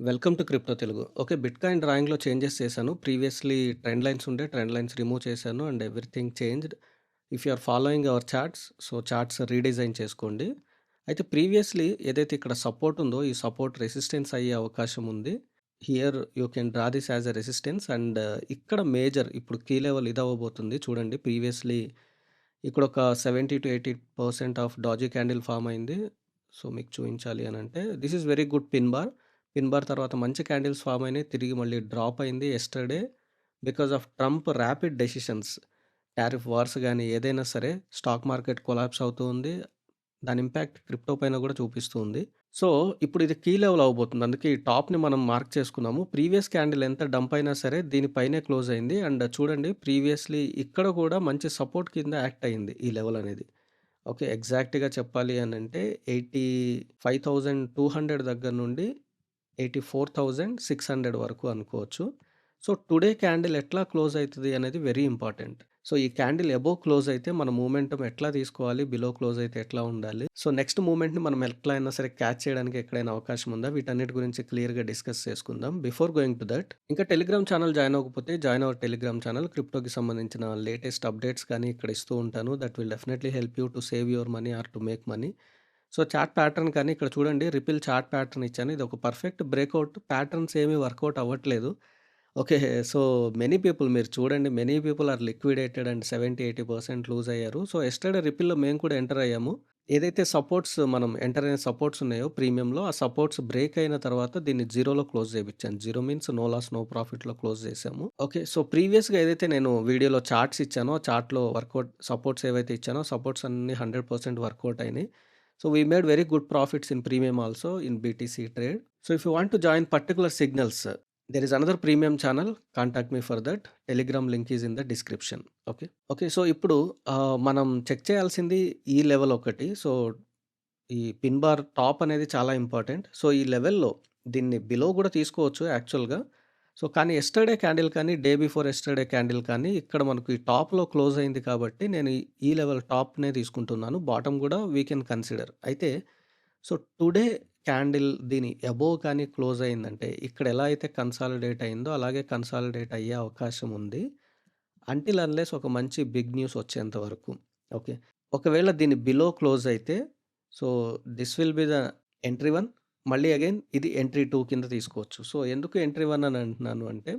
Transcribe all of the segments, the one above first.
Welcome to crypto Telugu. Okay. Bitcoin డ్రాయింగ్‌లో changes చేశాను. Previously trend lines ఉండే ట్రెండ్ లైన్స్ రిమూవ్ చేశాను and everything changed. If you are following our charts, so charts redesign చేసుకోండి. అయితే previously ఏదైతే ఇక్కడ support ఉందో, ఈ సపోర్ట్ రెసిస్టెన్స్ అయ్యే అవకాశం ఉంది. Here you can draw this as a resistance and ఇక్కడ మేజర్ ఇప్పుడు కీ లెవెల్ ఇదవ్వబోతుంది చూడండి. ప్రీవియస్‌లీ ఇక్కడొక 70-80% ఆఫ్ డాజీ క్యాండిల్ ఫార్మ్ అయింది. సో, మీకు చూయించాలి అనంటే this is very good pin bar. Pin bar తర్వాత మంచి క్యాండిల్స్ ఫార్మ్ అయినాయి. తిరిగి మళ్ళీ డ్రాప్ అయింది yesterday because of Trump rapid decisions. Tariff wars గాని ఏదైనా సరే స్టాక్ మార్కెట్ కొలాప్స్ అవుతూ ఉంది. దాని ఇంపాక్ట్ క్రిప్టో పైన గూడా చూపిస్తూ ఉంది. సో, ఇప్పుడు ఇది కీ లెవెల్ అవ్వబోతుంది. అందుకే ఈ టాప్‌ని మనం మార్క్ చేసుకున్నాము. ప్రీవియస్ క్యాండిల్ ఎంత డంప్ అయినా సరే దీని పైనే క్లోజ్ అయింది. అండ్ చూడండి ప్రీవియస్‌లీ ఇక్కడ కూడా మంచి సపోర్ట్ కింద యాక్ట్ అయింది ఈ లెవెల్ అనేది. ఓకే. ఎగ్జాక్ట్‌గా చెప్పాలి అనంటే 85,200 దగ్గర నుండి 84,600 వరకు అనుకోవచ్చు. సో, టుడే క్యాండిల్ ఎట్లా క్లోజ్ అయితది అనేది వెరీ ఇంపార్టెంట్. సో, ఈ క్యాండిల్ అబోవ్ క్లోజ్ అయితే మన మూమెంటమ్ ఎట్లా తీసుకోవాలి? బిలో క్లోజ్ అయితే ఎట్లా ఉండాలి? సో, నెక్స్ట్ మూవ్‌మెంట్‌ని మనం ఎట్లా అయినా సరే క్యాచ్ చేయడానికి ఎక్కడైనా అవకాశం ఉందా? వీటన్నిటి గురించి క్లియర్‌గా డిస్కస్ చేసుకుందాం. బిఫోర్ గోయింగ్ టు దట్ ఇంకా టెలిగ్రామ్ ఛానల్ జాయిన్ అవ్వకపోతే జాయిన్ అవర్ టెలిగ్రామ్ ఛానల్. క్రిప్టోకి సంబంధించిన లేటెస్ట్ అప్డేట్స్ కానీ ఇక్కడ ఇస్తూ ఉంటాను. That will definitely help you to save your money or to make money. So, chart pattern కానీ ఇక్కడ చూడండి రిపిల్ చార్ట్ ప్యాటర్న్ ఇచ్చాను. ఇది ఒక పర్ఫెక్ట్ బ్రేకౌట్. ప్యాటర్న్స్ ఏమి వర్కౌట్ అవ్వట్లేదు. ఓకే. సో, మెనీ పీపుల్ మీరు చూడండి many people are liquidated and 70-80% lose అయ్యారు. సో, యెస్టర్‌డే రిపిల్‌లో మేము కూడా ఎంటర్ అయ్యాము. ఏదైతే సపోర్ట్స్ మనం ఎంటర్ అయిన సపోర్ట్స్ ఉన్నాయో ప్రీమియంలో ఆ సపోర్ట్స్ బ్రేక్ అయిన తర్వాత దీన్ని జీరోలో క్లోజ్ చేపిచ్చాను. Zero means no loss, no ప్రాఫిట్‌లో క్లోజ్ చేసాము. ఓకే. సో, ప్రీవియస్‌గా ఏదైతే నేను వీడియోలో చార్ట్స్ ఇచ్చానో, ఆ చార్ట్‌లో వర్కౌట్ సపోర్ట్స్ ఏవైతే ఇచ్చానో సపోర్ట్స్ అన్నీ 100% వర్కౌట్ అయినాయి. So, we made very good profits in premium also in BTC trade. So, if you want to join particular signals, there is another premium channel. Contact me for that. Telegram link is in the description. Okay. Okay. So, ఇప్పుడు మనం check చేయాల్సింది ఈ level ఒకటి. So, ఈ pin bar top అనేది చాలా important. So, ఈ లెవెల్‌లో దీన్ని బిలో గూడా తీసుకోవచ్చు యాక్చువల్‌గా. సో, కానీ యెస్టర్‌డే క్యాండిల్ కానీ, డే బిఫోర్ యెస్టర్‌డే క్యాండిల్ కానీ ఇక్కడ మనకు ఈ టాప్‌లో క్లోజ్ అయింది కాబట్టి నేను ఈ లెవెల్ టాప్‌నే తీసుకుంటున్నాను. బాటమ్ గూడా వీ కెన్ కన్సిడర్. అయితే సో, టుడే క్యాండిల్ దీని అబోవ్ కానీ క్లోజ్ అయిందంటే ఇక్కడ ఎలా అయితే కన్సాలిడేట్ అయిందో అలాగే కన్సాలిడేట్ అయ్యే అవకాశం ఉంది. అంటిల్ అన్లెస్ ఒక మంచి బిగ్ న్యూస్ వచ్చేంత వరకు. ఓకే. ఒకవేళ దీని బిలో క్లోజ్ అయితే so, this will be the entry 1. మళ్ళీ అగైన్ ఇది ఎంట్రీ 2 కింద తీసుకోవచ్చు. సో, ఎందుకు ఎంట్రీ 1 అని అంటున్నాను అంటే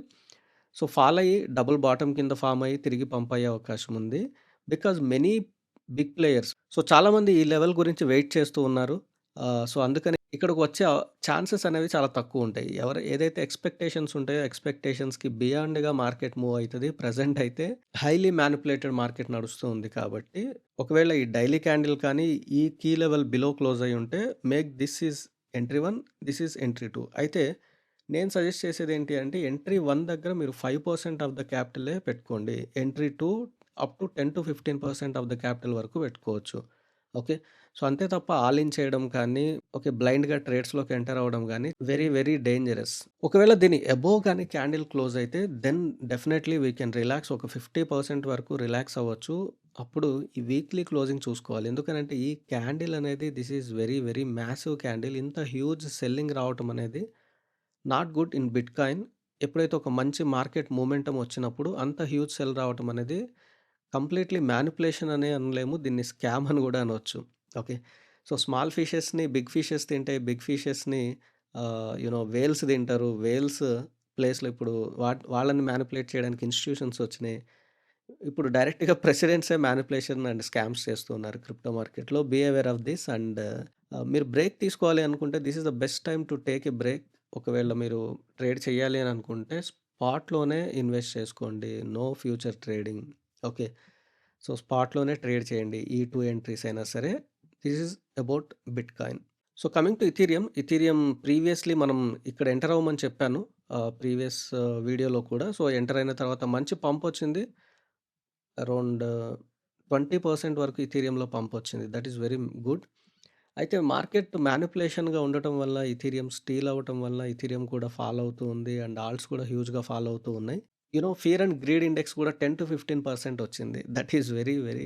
సో, ఫాల్ అయ్యి డబుల్ బాటమ్ కింద ఫార్మ్ అయ్యి తిరిగి పంప్ అయ్యే అవకాశం ఉంది. Because many big players so, చాలామంది ఈ లెవెల్ గురించి వెయిట్ చేస్తూ ఉన్నారు. సో, అందుకని ఇక్కడికి వచ్చే ఛాన్సెస్ అనేవి చాలా తక్కువుంటాయి. ఏదైతే ఎక్స్‌పెక్టేషన్స్ ఉంటాయో ఎక్స్‌పెక్టేషన్స్‌కి బియాండ్‌గా మార్కెట్ మూవ్ అయితది. ప్రెజెంట్ అయితే హైలీ మ్యానిపులేటెడ్ మార్కెట్ నడుస్తూ ఉంది కాబట్టి, ఒకవేళ ఈ డైలీ క్యాండిల్ కానీ ఈ కీ లెవెల్ బిలో క్లోజ్ అయ్యి ఉంటే make this is entry 1, this is entry 2. అయితే నేను సజెస్ట్ చేసేదేంటి అంటే ఎంట్రీ 1 దగ్గర మీరు 5% ఆఫ్ ద క్యాపిటలే పెట్టుకోండి. Entry 2 up to 10-15% of the capital వరకు పెట్టుకోవచ్చు. ఓకే. సో, అంతే తప్ప ఆల్ ఇన్ చేయడం కానీ, ఓకే బ్లైండ్‌గా ట్రేడ్స్‌లోకి ఎంటర్ అవ్వడం గానీ వెరీ, వెరీ డేంజరస్. ఒకవేళ దీని అబోవ్ గానీ క్యాండిల్ క్లోజ్ అయితే then definitely we can relax. ఒక 50% వరకు రిలాక్స్ అవ్వచ్చు. అప్పుడు ఈ వీక్లీ క్లోజింగ్ చూసుకోవాలి. ఎందుకనంటే ఈ క్యాండిల్ అనేది this is very, very massive candle. ఇంత హ్యూజ్ సెల్లింగ్ రావటం అనేది నాట్ గుడ్ ఇన్ బిట్‌కాయిన్. ఎప్పుడైతే ఒక మంచి మార్కెట్ మొమెంటమ్ వచ్చినప్పుడు అంత హ్యూజ్ సెల్ రావటం అనేది కంప్లీట్‌లీ మ్యానిపులేషన్ అనే అనలేము. దీన్ని స్కామ్ అని గూడా అనొచ్చు. ఓకే. సో, స్మాల్ ఫిషెస్‌ని బిగ్ ఫిషెస్ తింటాయి. బిగ్ ఫిషెస్‌ని వేల్స్ తింటారు. వేల్స్ ప్లేస్‌లో ఇప్పుడు వాళ్ళని మ్యానిపులేట్ చేయడానికి ఇన్‌స్టిట్యూషన్స్ వచ్చినాయి. ఇప్పుడు డైరెక్ట్‌గా ప్రెసిడెంట్సే మ్యానిపులేషన్ అండ్ స్కామ్స్ చేస్తూ ఉన్నారు క్రిప్టో మార్కెట్‌లో. Be aware of this and మీరు బ్రేక్ తీసుకోవాలి అనుకుంటే this is the best time to take a break. ఒకవేళ మీరు ట్రేడ్ చేయాలి అని అనుకుంటే స్పాట్‌లోనే ఇన్వెస్ట్ చేసుకోండి. No future trading. Okay. So, స్పాట్‌లోనే ట్రేడ్ చేయండి. ఈ 2 ఎంట్రీస్ అయినా సరే. This is about bitcoin. So, coming to ethereum. Ethereum previously మనం ఇక్కడ ఎంటర్ అవ్వమని చెప్పాను. ప్రీవియస్ వీడియోలో కూడా. సో, ఎంటర్ అయిన తర్వాత మంచి పంప్ వచ్చింది. అరౌండ్ 20% వరకు ఇథీరియంలో పంప్ వచ్చింది. That is very good. అయితే మార్కెట్ మ్యానిపులేషన్‌గా ఉండటం వల్ల ఇథీరియం స్టీల్ అవ్వటం వల్ల ఇథీరియం కూడా ఫాల్ అవుతూ ఉంది. అండ్ ఆల్ట్స్ కూడా హ్యూజ్‌గా ఫాల్ అవుతూ ఉన్నాయి. ఫియర్ అండ్ గ్రీడ్ ఇండెక్స్ కూడా 10-15% వచ్చింది. That is very, very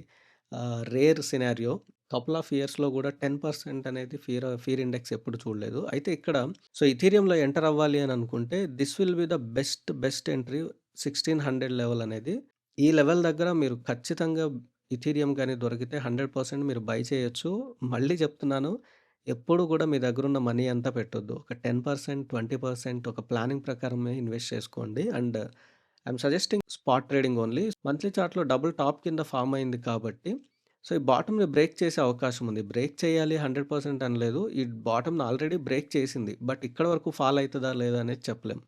rare scenario. Couple of ఇయర్స్‌లో గూడా 10% అనేది ఫియర్ ఇండెక్స్ ఎప్పుడు చూడలేదు. అయితే ఇక్కడ సో, ఇథీరియంలో ఎంటర్ అవ్వాలి అని అనుకుంటే this will be the best entry 1600 level అనేది. ఈ లెవెల్ దగ్గర మీరు ఖచ్చితంగా ఇథీరియం గాని దొరికితే 100% మీరు బై చేయొచ్చు. మళ్ళీ చెప్తున్నాను, ఎప్పుడు గూడా మీ దగ్గరున్న మనీ అంతా పెట్టొద్దు. ఒక 10%, 20% ఒక ప్లానింగ్ ప్రకారమే ఇన్వెస్ట్ చేసుకోండి. And I'm suggesting spot trading only. Monthly చార్ట్‌లో డబుల్ టాప్ కింద ఫార్మ్ అయింది కాబట్టి, సో, ఈ బాటమ్‌ని బ్రేక్ చేసే అవకాశం ఉంది. బ్రేక్ చేయాలి 100% అనలేదు. ఈ బాటమ్‌ని ఆల్రెడీ బ్రేక్ చేసింది. బట్ ఇక్కడి వరకు ఫాల్ అయితదా లేదా అనేది చెప్పలేం.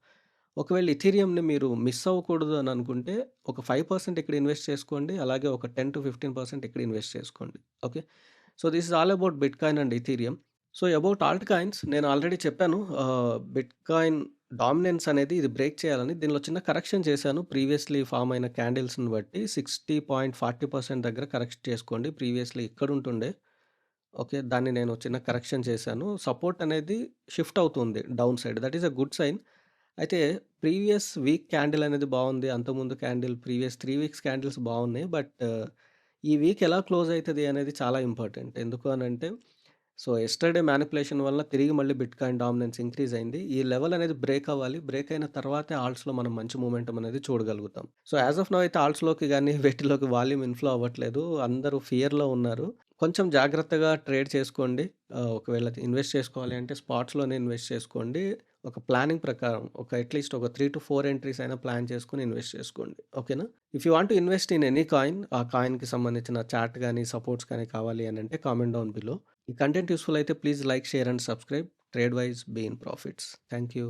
ఒకవేళ ఇథీరియంని మీరు మిస్ అవ్వకూడదు అని అనుకుంటే ఒక 5% ఇక్కడ ఇన్వెస్ట్ చేసుకోండి. అలాగే ఒక 10-15% ఇక్కడ ఇన్వెస్ట్ చేసుకోండి. Okay. So, this is all about bitcoin and Ethereum. So, about Alt coins నేను ఆల్రెడీ చెప్పాను. బిట్‌కాయిన్ డామినెన్స్ అనేది ఇది బ్రేక్ చేయాలని. దీనిలో చిన్న కరెక్షన్ చేశాను. ప్రీవియస్‌లీ ఫార్మ్ అయిన క్యాండిల్స్‌ని బట్టి 60.40% దగ్గర కరెక్ట్ చేసుకోండి. ప్రీవియస్‌లీ ఇక్కడ ఉంటుండే. ఓకే. దాన్ని నేను చిన్న కరెక్షన్ చేశాను. సపోర్ట్ అనేది షిఫ్ట్ అవుతుంది down side. That is a good sign. అయితే ప్రీవియస్ వీక్ క్యాండిల్ అనేది బావుంది. అంతకుముందు క్యాండిల్ ప్రీవియస్ 3 వీక్స్ క్యాండిల్స్ బావున్నాయి. బట్ ఈ వీక్ ఎలా క్లోజ్ అయితది అనేది చాలా ఇంపార్టెంట్. ఎందుకు అనంటే సో, యెస్టర్‌డే మానిప్యులేషన్ వల్ల తిరిగి మళ్ళీ బిట్‌కాయిన్ డామినెన్స్ ఇంక్రీజ్ అయింది. ఈ లెవెల్ అనేది బ్రేక్ అవ్వాలి. బ్రేక్ అయిన తర్వాతే ఆల్ట్స్‌లో మనం మంచి మొమెంటమ్ అనేది చూడగలుగుతాం. సో, యాస్ ఆఫ్ నౌ అయితే ఆల్ట్స్‌లోకి గాని వీటిలోకి వాల్యూమ్ ఇన్‌ఫ్లో అవ్వట్లేదు. అందరూ ఫియర్‌లో ఉన్నారు. కొంచెం జాగ్రత్తగా ట్రేడ్ చేసుకోండి. ఒకవేళ ఇన్వెస్ట్ చేసుకోవాలి అంటే స్పాట్స్‌లోనే ఇన్వెస్ట్ చేసుకోండి. ఒక ప్లానింగ్ ప్రకారం ఒక అట్‌లీస్ట్ ఒక 3-4 ఎంట్రీస్ అయినా ప్లాన్ చేసుకొని ఇన్వెస్ట్ చేసుకోండి. ఓకేనా? If you want to invest in any coin, ఆ కాయిన్‌కి సంబంధించిన చార్ట్ గాని, సపోర్ట్స్ గాని కావాలి అనంటే కామెంట్ డౌన్ బిలో. ఈ కంటెంట్ యూజ్‌ఫుల్ అయితే please like, share and subscribe. Trade wise be in profits. Thank you.